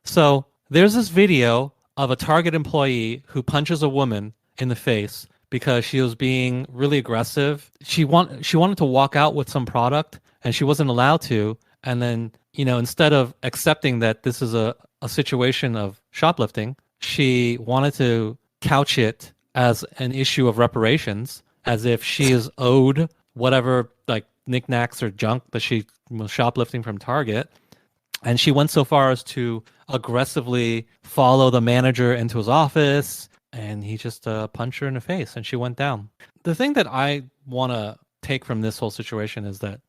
So there's this video of a Target employee who punches a woman in the face because she was being really aggressive. She wanted to walk out with some product and she wasn't allowed to. And then, instead of accepting that this is a situation of shoplifting, she wanted to couch it as an issue of reparations, as if she is owed whatever like knickknacks or junk that she was shoplifting from Target. And she went so far as to aggressively follow the manager into his office, and he just punched her in the face, and she went down. The thing that I want to take from this whole situation is that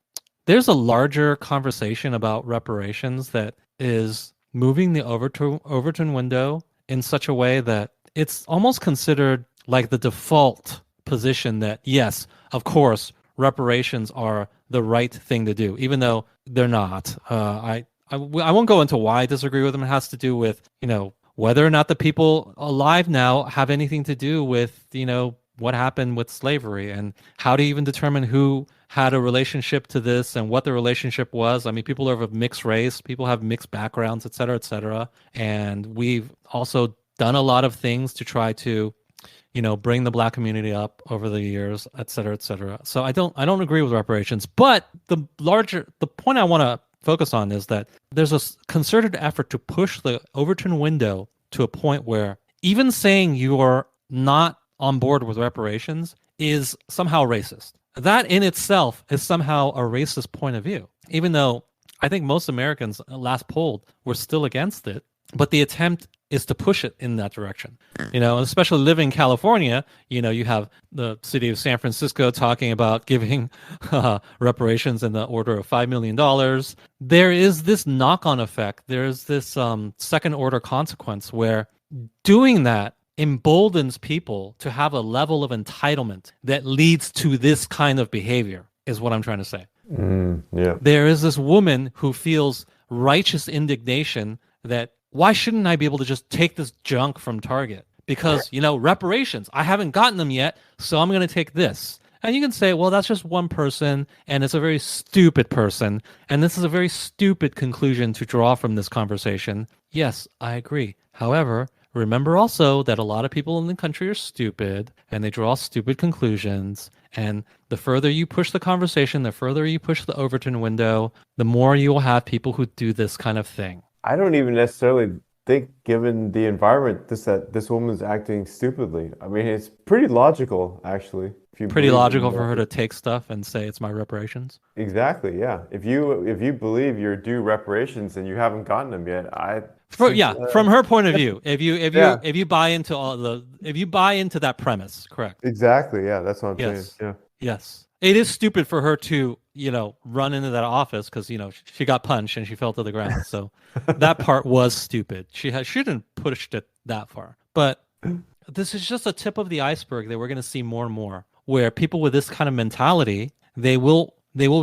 there's a larger conversation about reparations that is moving the Overton window in such a way that it's almost considered like the default position that, yes, of course, reparations are the right thing to do, even though they're not. I won't go into why I disagree with them. It has to do with, whether or not the people alive now have anything to do with, what happened with slavery and how to even determine who had a relationship to this and what the relationship was. I mean, people are of mixed race, people have mixed backgrounds, et cetera, et cetera. And we've also done a lot of things to try to, bring the Black community up over the years, et cetera, et cetera. So I don't agree with reparations, but the point I want to focus on is that there's a concerted effort to push the Overton window to a point where even saying you are not on board with reparations is somehow racist. That in itself is somehow a racist point of view, even though I think most Americans last polled were still against it. But the attempt is to push it in that direction. Especially living in California, you have the city of San Francisco talking about giving reparations in the order of $5 million. There is this knock-on effect. There's this second-order consequence where doing that emboldens people to have a level of entitlement that leads to this kind of behavior, is what I'm trying to say. Yeah. There is this woman who feels righteous indignation that, why shouldn't I be able to just take this junk from Target? Because, reparations, I haven't gotten them yet, so I'm going to take this. And you can say, well, that's just one person, and it's a very stupid person, and this is a very stupid conclusion to draw from this conversation. Yes, I agree. However, remember also that a lot of people in the country are stupid, and they draw stupid conclusions, and the further you push the conversation, the further you push the Overton window, the more you will have people who do this kind of thing. I don't even necessarily think, given the environment, that this woman's acting stupidly. I mean, it's pretty logical, actually. Pretty logical for her to take stuff and say it's my reparations. Exactly, yeah. If you believe you're due reparations and you haven't gotten them yet, from her point of view, if you buy into that premise, correct? Exactly, yeah. That's what I'm saying. Yeah. Yes. It is stupid for her to, run into that office because, she got punched and she fell to the ground. So that part was stupid. She shouldn't pushed it that far. But this is just a tip of the iceberg that we're going to see more and more, where people with this kind of mentality, they will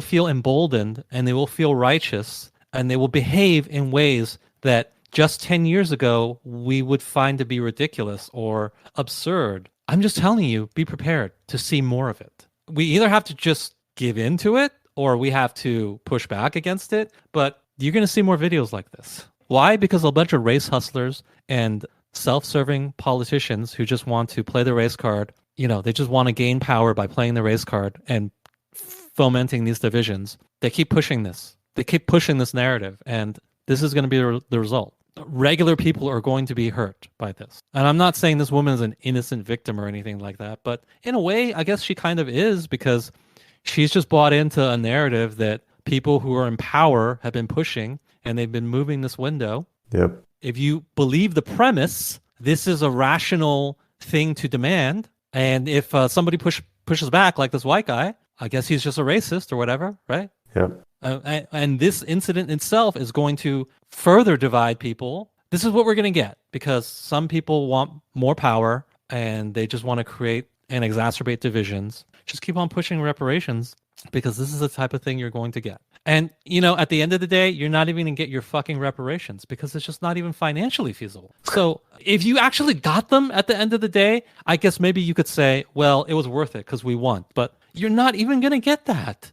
feel emboldened and they will feel righteous and they will behave in ways that just 10 years ago we would find to be ridiculous or absurd. I'm just telling you, be prepared to see more of it. We either have to just give into it or we have to push back against it, but you're going to see more videos like this. Why? Because a bunch of race hustlers and self-serving politicians who just want to play the race card, they just want to gain power by playing the race card and fomenting these divisions. They keep pushing this. They keep pushing this narrative, and this is going to be the result. Regular people are going to be hurt by this. And I'm not saying this woman is an innocent victim or anything like that, but in a way, I guess she kind of is, because she's just bought into a narrative that people who are in power have been pushing, and they've been moving this window. Yep. If you believe the premise, this is a rational thing to demand. And if somebody pushes back, like this white guy, I guess he's just a racist or whatever, right? Yep. And this incident itself is going to further divide people. This is what we're going to get, because some people want more power and they just want to create and exacerbate divisions. Just keep on pushing reparations, because this is the type of thing you're going to get. And, at the end of the day, you're not even going to get your fucking reparations because it's just not even financially feasible. So if you actually got them at the end of the day, I guess maybe you could say, well, it was worth it because we won. But you're not even going to get that.